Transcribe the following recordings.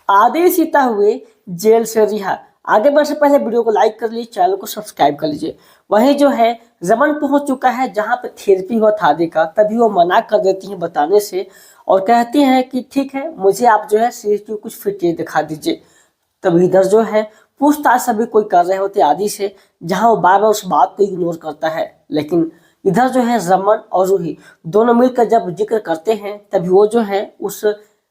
आदिल सीता हुए जेल से रिहा। आगे बढ़ने से पहले वीडियो को लाइक कर लीजिए, चैनल को सब्सक्राइब कर लीजिए। वहीं जो है रमन पहुंच चुका है जहां पे थेरेपी हुआ था आदि का, तभी वो मना कर देती हैं बताने से और कहती हैं कि ठीक है, मुझे आप जो है सीसीटीवी कुछ फुटेज दिखा दीजिए। तब इधर जो है पूछताछ सभी कोई कर रहे होते आदि से, जहां वो बार बार उस बात को इग्नोर करता है। लेकिन इधर जो है रमन और रूही दोनों मिलकर जब जिक्र करते हैं तभी वो जो है उस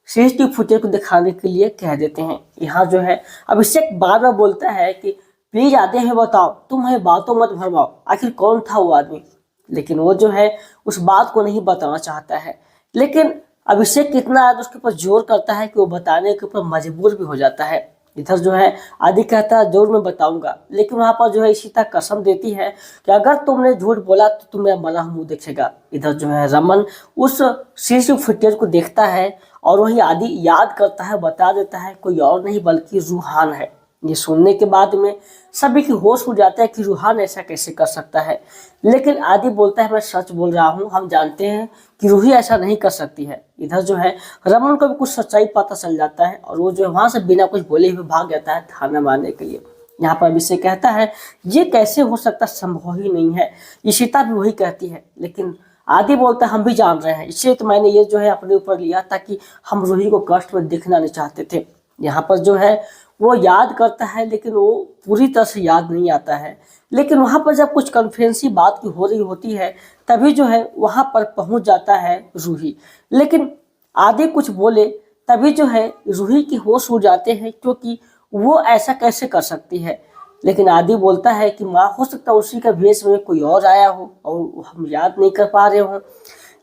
सीसीटीवी फुटेज को दिखाने के लिए कह देते हैं। यहाँ जो है अभिषेक बार बार बोलता है कि प्लीज आते हैं बताओ, तुम है बातों मत भरमाओ, आखिर कौन था वो आदमी। लेकिन वो जो है उस बात को नहीं बताना चाहता है। लेकिन अभिषेक कितना है तो उसके ऊपर जोर करता है कि वो बताने के ऊपर मजबूर भी हो जाता है। इधर जो है आदि कहता है जरूर मैं बताऊंगा, लेकिन वहां पर जो है इशिता कसम देती है कि अगर तुमने झूठ बोला तो तुम्हें मरा मुंह देखेगा। इधर जो है रमन उस सीसीटीवी फुटेज को देखता है और वही आदि याद करता है, बता देता है कोई और नहीं बल्कि रूहान है। ये सुनने के बाद में सभी की होश उड़ जाता है कि रूहान ऐसा कैसे कर सकता है। लेकिन आदि बोलता है मैं सच बोल रहा हूँ, हम जानते हैं कि रूही ऐसा नहीं कर सकती है। इधर जो है रमन को भी कुछ सच्चाई पता चल जाता है और वो जो है वहां से बिना कुछ बोले हुए भाग जाता है थाना मारने के लिए। यहाँ पर अभिषेक कहता है ये कैसे हो सकता, संभव ही नहीं है। इशिता भी वही कहती है, लेकिन आदि बोलता है हम भी जान रहे हैं, इसलिए तो मैंने ये जो है अपने ऊपर लिया ताकि हम रूही को कष्ट में दिखना नहीं चाहते थे। यहाँ पर जो है वो याद करता है लेकिन वो पूरी तरह से याद नहीं आता है। लेकिन वहाँ पर जब कुछ कॉन्फ्रेंसी बात की हो रही होती है तभी जो है वहाँ पर पहुँच जाता है रूही। लेकिन आदि कुछ बोले तभी जो है रूही की होश उड़ जाते हैं, क्योंकि वो ऐसा कैसे कर सकती है। लेकिन आदि बोलता है कि माँ हो सकता है उसी का भेष में कोई और आया हो और हम याद नहीं कर पा रहे हो।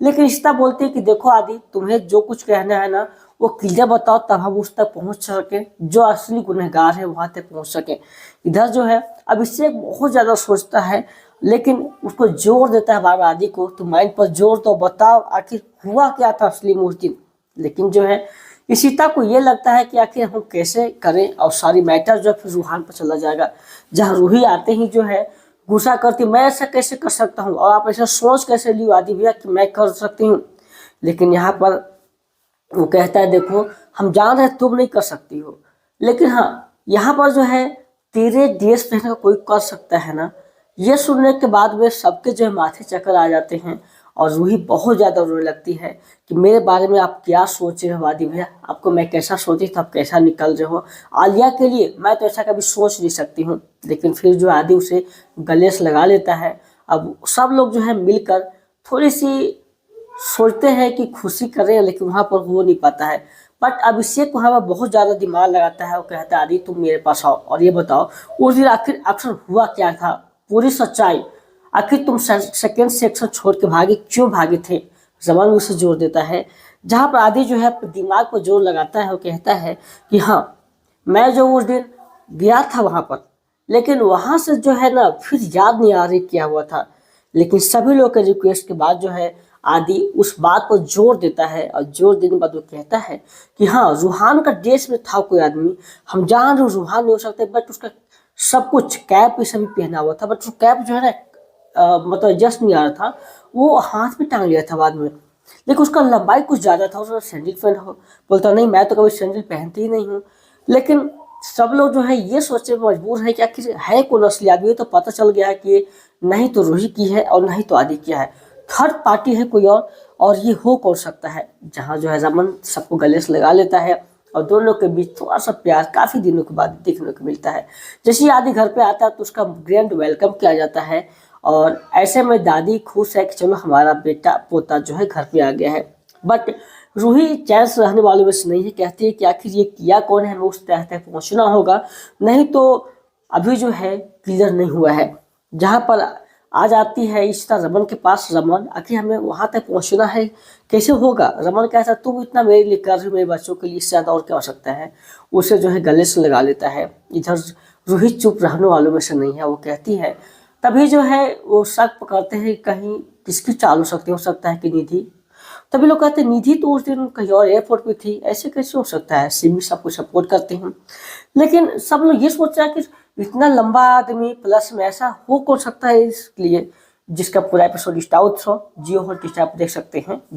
लेकिन इशिता बोलती है कि देखो आदि, तुम्हें जो कुछ कहना है ना वो क्लियर बताओ, तब हम उस तक पहुंच सके, जो असली गुनहगार है वहां तक पहुंच सके। इधर जो है अभिषेक बहुत ज्यादा सोचता है, लेकिन उसको जोर देता है बाबा आदि को, तो माइंड पर जोर तो बताओ आखिर हुआ क्या था असली मूर्ति। लेकिन जो है इशिता को ये लगता है कि आखिर हम कैसे करें और सारी मैटर जो है फिर रूहान पर चला जाएगा। जहाँ रूही आते ही जो है गुस्सा करती, मैं ऐसा कैसे कर सकता हूँ और आप ऐसा सोच कैसे लियो आदि भैया कि मैं कर सकती हूँ। लेकिन यहाँ पर वो कहता है देखो हम जान रहे तुम नहीं कर सकती हो, लेकिन हाँ यहाँ पर जो है तेरे ड्रेस पहनने का कोई कर सकता है ना। ये सुनने के बाद में सबके जो है माथे चक्कर आ जाते हैं और रूही बहुत ज़्यादा रोने लगती है कि मेरे बारे में आप क्या सोच रहे हो आदि भैया, आपको मैं कैसा सोची तो आप कैसा निकल रहे हो। आलिया के लिए मैं तो ऐसा कभी सोच नहीं सकती हूँ। लेकिन फिर जो आदि उसे गले से लगा लेता है। अब सब लोग जो है मिलकर थोड़ी सी सोचते हैं कि खुशी करें, लेकिन वहाँ पर हो नहीं पाता है। बट अभिषेक वहाँ पर बहुत ज़्यादा दिमाग लगाता है और कहता है आदि तुम मेरे पास आओ और ये बताओ उस दिन आखिर अक्सर हुआ क्या था, पूरी सच्चाई। आखिर तुम सेकेंड सेक्शन छोड़ के भागे क्यों भागे थे। जमान उसे जोर देता है, जहाँ पर आदि जो है दिमाग पर जोर लगाता है और कहता है कि हाँ मैं जो उस दिन गया था वहाँ पर, लेकिन वहाँ से जो है ना फिर याद नहीं आ रही क्या हुआ था। लेकिन सभी लोग के रिक्वेस्ट के बाद जो है आदि उस बात को जोर देता है और जोर देने के बाद वो कहता है कि हाँ रूहान का ड्रेस में था कोई आदमी, हम जान रहे रूहान नहीं हो सकते, बट उसका सब कुछ कैप ये सभी पहना हुआ था, बट वो कैप जो है ना मतलब जस्ट नहीं आ रहा था, वो हाथ में टांग लिया था बाद में। लेकिन उसका लंबाई कुछ ज़्यादा था, उसका सैंडल पहना हो। बोलता नहीं मैं तो कभी सैंडल पहनती ही नहीं हूँ। लेकिन सब लोग जो है ये सोचने पर मजबूर है कि आखिर है कौन असली आदमी। तो पता चल गया है कि नहीं तो रूही की है और नहीं तो आदि की है, थर्ड पार्टी है कोई और ये हो कौन सकता है। जहाँ जो है रमन सबको गले से लगा लेता है और दोनों के बीच थोड़ा सा प्यार काफ़ी दिनों के बाद देखने को मिलता है। जैसे ही आदि घर पे आता है तो उसका ग्रैंड वेलकम किया जाता है और ऐसे में दादी खुश है कि चलो हमारा बेटा पोता जो है घर पे आ गया है। बट रूही चैन से रहने वालों में से नहीं है, कहती है कि आखिर ये किया कौन है, हमें उस तह तक पहुँचना होगा, नहीं तो अभी जो है क्लियर नहीं हुआ है। जहाँ पर आ जाती है इशिता रमन के पास, रमन आखिर हमें वहाँ तक पहुँचना है, कैसे होगा। रमन कहता है तुम इतना मेरे लिए कर रहे हो, मेरे बच्चों के लिए, इससे ज़्यादा और क्या हो सकता है। उसे जो है गले से लगा लेता है। इधर रूही चुप रहने वालों में से नहीं है, वो कहती है तभी जो है वो शक पकड़ते हैं कहीं किसकी चाल हो सकता है कि निधि। तभी लोग कहते हैं निधि तो उस दिन कहीं और एयरपोर्ट पे थी, ऐसे कैसे हो सकता है, सिमी सबको सपोर्ट करते हैं। लेकिन सब लोग ये सोच रहे हैं कि इतना लंबा आदमी प्लस में ऐसा हो कौन सकता है, इसलिए जिसका पूरा एपिसोड स्टाउट हो जियो हॉटस्टार आप देख सकते हैं।